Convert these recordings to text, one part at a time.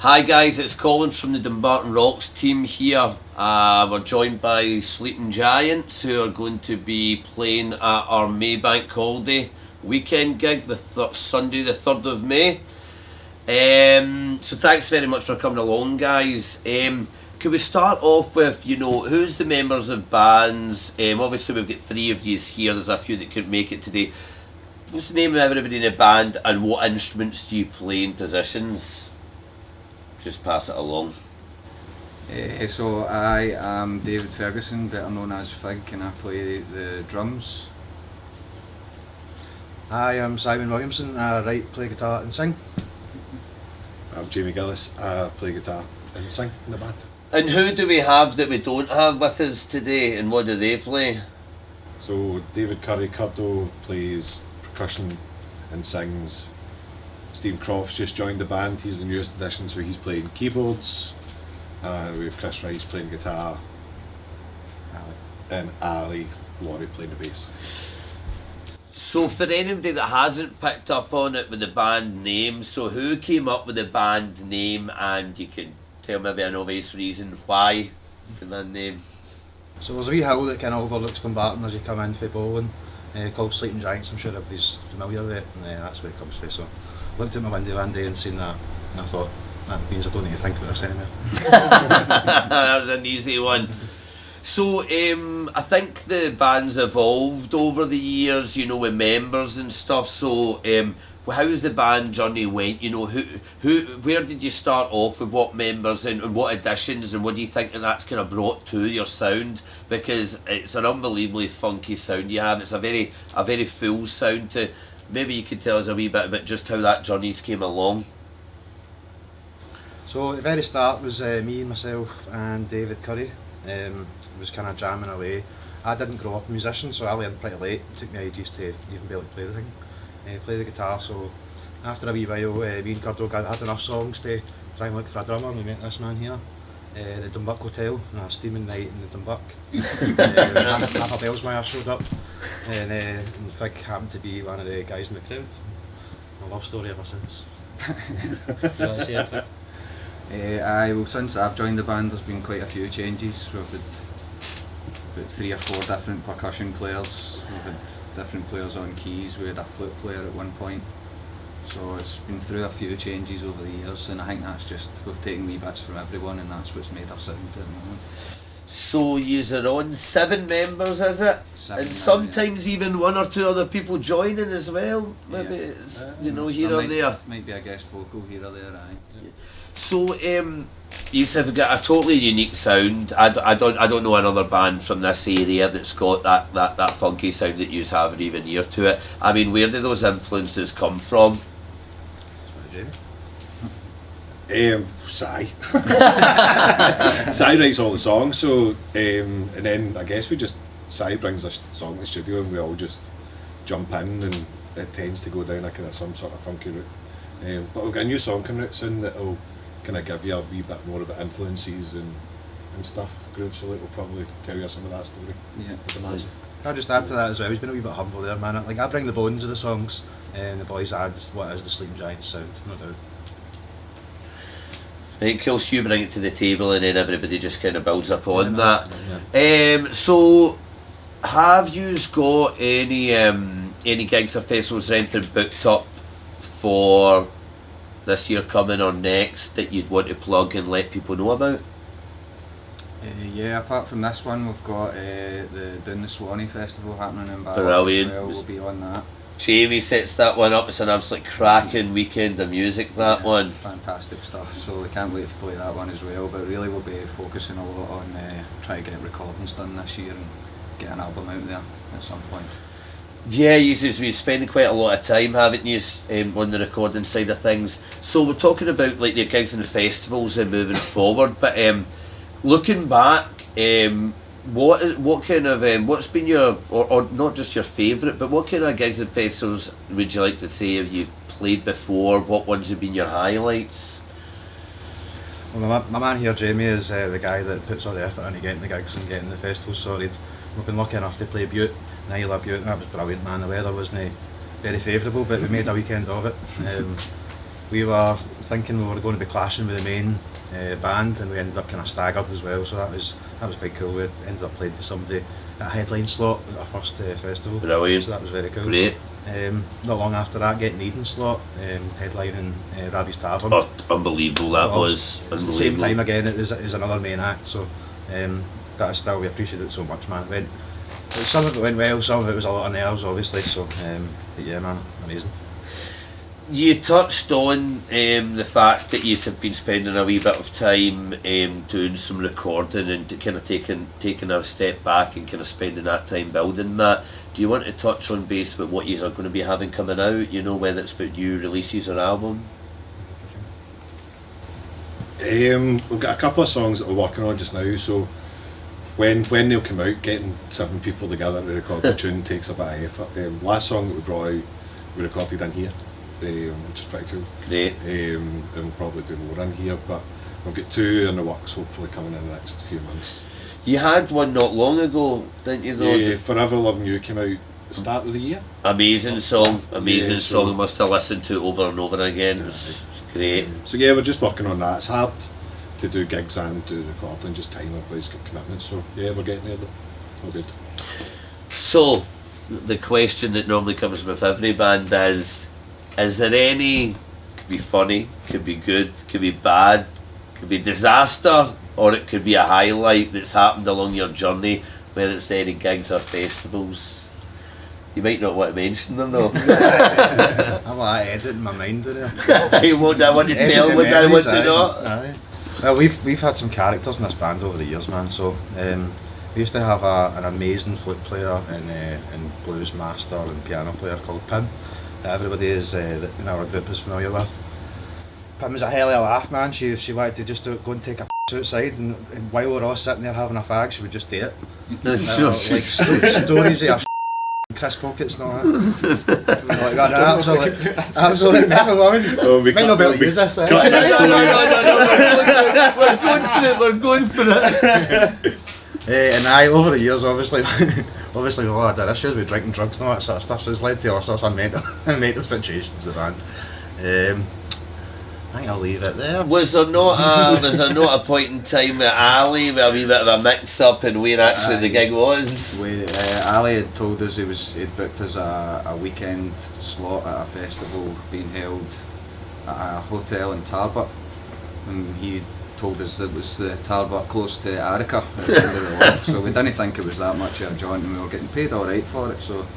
Hi guys, it's Colin from the Dumbarton Rocks team here. We're joined by Sleeping Giants, who are going to be playing at our Maybank Holiday weekend gig, Sunday the 3rd of May. So thanks very much for coming along, guys. Could we start off with, who's the members of bands? Obviously we've got 3 of you here, there's a few that couldn't make it today. What's the name of everybody in the band and what instruments do you play in positions? Just pass it along. So I am David Ferguson, better known as Fig, and I play the drums. I am Simon Williamson, I write, play guitar and sing. I'm Jamie Gillis, I play guitar and sing in the band. And who do we have that we don't have with us today, and what do they play? So David Curry-Curdo plays percussion and sings. Steve Croft's just joined the band, he's the newest addition, so he's playing keyboards. We have Chris Rice playing guitar, and Ali Laurie playing the bass. So for anybody that hasn't picked up on it with the band name, so who came up with the band name, and you can tell maybe an obvious reason why the band name? So there's a wee hill that kind of overlooks Dumbarton as you come in for bowling, called Sleeping Giants. I'm sure everybody's familiar with it, and that's where it comes from. So looked at my window one day and seen that, and I thought, that means I don't need to think about this anymore. That was an easy one. So I think the band's evolved over the years, with members and stuff. So how's the band journey went? Where did you start off with, what members and what additions, and what do you think that's kind of brought to your sound? Because it's an unbelievably funky sound you have. It's a very full sound to. Maybe you could tell us a wee bit about just how that journey's came along. So at the very start was me, myself and David Curry. Was kind of jamming away. I didn't grow up a musician, so I learned pretty late. It took me ages to even be able to play the thing, play the guitar. So after a wee while, me and Curdo had enough songs to try and look for a drummer, and we met this man here, the Dumbuck Hotel, on a steaming night in the Dumbuck. Half a Bellsmire showed up, and Fig happened to be one of the guys in the crowd. A love story ever since. Do you want to say anything? Well, since I've joined the band, there's been quite a few changes. We've had about 3 or 4 different percussion players. We've had different players on keys. We had a flute player at one point. So it's been through a few changes over the years, and I think that's just, we've taken wee bits from everyone, and that's what's made our sound at the moment. So you're on 7 members, is it? 7 and sometimes even 1 or 2 other people joining as well. Maybe it's here or there. Might be a guest vocal here or there, aye. Yeah. So you have got a totally unique sound. I don't know another band from this area that's got that funky sound that you have, or even near to it. I mean, where do those influences come from? Si. Si writes all the songs, so and then I guess Si brings a song to the studio and we all just jump in, and it tends to go down a kind of some sort of funky route. But we've got a new song coming out soon that'll kind of give you a wee bit more about influences and stuff. Groove Salute will probably tell you some of that story. Yeah. Can I just add to that as well? He's been a wee bit humble there, man. Like, I bring the bones of the songs, and the boys add what is the Sleeping Giants sound, no doubt. Right, cool. So you bring it to the table, and then everybody just kind of builds upon that. Yeah. So, have you got any gigs or festivals or anything booked up for this year coming or next that you'd want to plug and let people know about? Yeah, apart from this one, we've got the Down the Swanee Festival happening in Ballard. Brilliant. As well. We'll be on that. Jamie sets that one up. It's an absolute cracking weekend of music, that one. Fantastic stuff, so we can't wait to play that one as well. But really we'll be focusing a lot on trying to get recordings done this year and get an album out there at some point. Yeah, you've been spending quite a lot of time, haven't you, on the recording side of things. So we're talking about like the gigs and the festivals and moving forward, but looking back, what kind of what's been your, or not just your favourite, but what kind of gigs and festivals would you like to say have you played before? What ones have been your highlights? Well, my man here, Jamie, is the guy that puts all the effort into getting the gigs and getting the festivals sorted. We've been lucky enough to play Butte, Naila Butte, and that was brilliant, man. The weather wasn't very favourable, but we made a weekend of it. we were thinking we were going to be clashing with the main band, and we ended up kind of staggered as well. So that was quite cool. We ended up playing to somebody at a headline slot at our first festival. Brilliant. So that was very cool. Great. Not long after that, getting Eden slot, headlining Rabbie's Tavern. Oh, unbelievable that was. At the Unbelievable. same time again, it is another main act. So that is still, we appreciate it so much, man. Some of it went well, some of it was a lot of nerves, obviously. So, but yeah, man, amazing. You touched on the fact that you have been spending a wee bit of time doing some recording and kind of taking a step back and kind of spending that time building that. Do you want to touch on base about what you are going to be having coming out? You know, whether it's about new releases or album? We've got a couple of songs that we're working on just now, so when they'll come out, getting 7 people together to record the tune takes a bit of effort. Last song that we brought out, we recorded in here, which is pretty cool. Great. And we'll probably do more in here, but we've got 2 in the works hopefully coming in the next few months. You had one not long ago, didn't you? Though? Yeah, Forever Loving You came out at the start of the year. Amazing song. Yeah, I must have listened to it over and over again. It was great. So yeah, we're just working on that. It's hard to do gigs and do recording, just time, everybody's got commitments. So yeah, we're getting there though. All good. So, the question that normally comes with every band is there any, could be funny, could be good, could be bad, could be disaster, or it could be a highlight that's happened along your journey, whether it's to any gigs or festivals? You might not want to mention them though. I'm like editing my mind in it. You won't, I want to tell what I want to know. Aye. Well, we've had some characters in this band over the years, man. So we used to have an amazing flute player and blues master and piano player called Pim, that everybody is in our group is familiar with. Pim was a hell of a laugh, man. She wanted to just go and take a outside, and while we're all sitting there having a fag, she would just do it. Like stories of her crisp pockets and all that. Like that, absolutely mental woman. Oh, Might not be able to use this. No, we're going for it. And over the years, obviously we've all had our issues with drinking drugs and all that sort of stuff, so it's led to all sorts of mental situations with the band. I think I'll leave it there. Was there not a point in time with Ali with a wee bit of a mix up and where actually the gig was? Ali had told us he'd booked us a weekend slot at a festival being held at a hotel in Tarbert, and he told us it was the Tarbert close to Arica at the end of the Loch, so we didn't think it was that much of a joint, and we were getting paid alright for it. So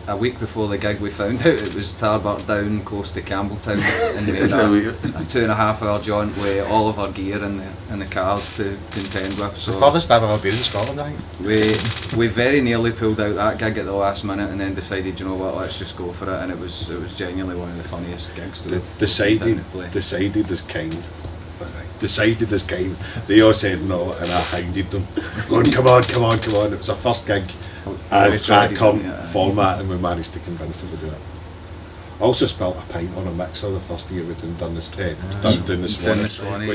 a week before the gig we found out it was Tarbert down close to Campbelltown, and we had a 2.5 hour jaunt with all of our gear in the cars to contend with. So the furthest I've ever been in Scotland, I think. We very nearly pulled out that gig at the last minute, and then decided, you know what, let's just go for it, and it was genuinely one of the funniest gigs that we've Decided is kind. Decided is kind. They all said no, and I hounded them. Going, come on. It was our first gig as that format, and we managed to convince them to do it. I also spilt a pint on a mixer the first year we done this one.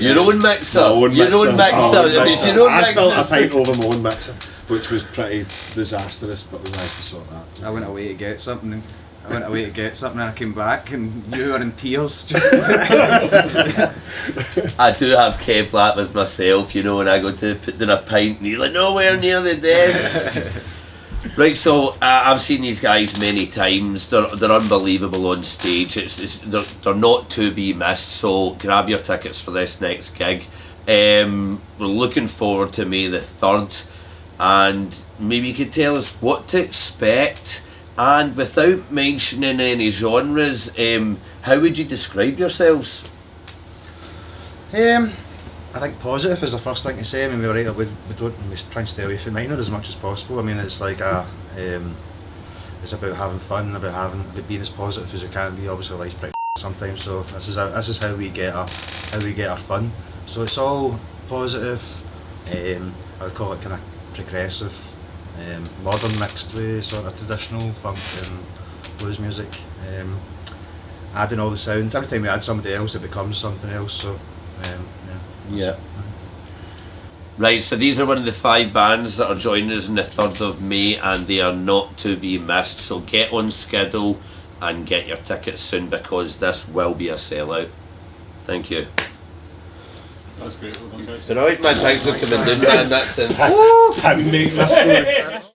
Your own mixer? I spilt a pint over my own mixer, which was pretty disastrous, but we managed to sort that. I went away to get something and I came back and you were in tears. I do have Kevlar with myself, you know, when I go to put in a pint and he's like nowhere near the desk. Right, so I've seen these guys many times. They're unbelievable on stage. They're not to be missed. So grab your tickets for this next gig. We're looking forward to May the 3rd, and maybe you could tell us what to expect. And without mentioning any genres, how would you describe yourselves? I think positive is the first thing to say. I mean, we try and stay away from minor as much as possible. I mean, it's like it's about having fun, about being as positive as you can be. Obviously, life's pretty sometimes, so this is how we get our fun. So it's all positive. I would call it kind of progressive, modern mixed with sort of traditional funk and blues music. Adding all the sounds. Every time we add somebody else, it becomes something else. So. Yeah. Right, so these are one of the 5 bands that are joining us on the 3rd of May, and they are not to be missed. So get on schedule and get your tickets soon, because this will be a sellout. Thank you. That's great. Well done, guys. Right, man, thanks for coming down, man. That's it. How make this go.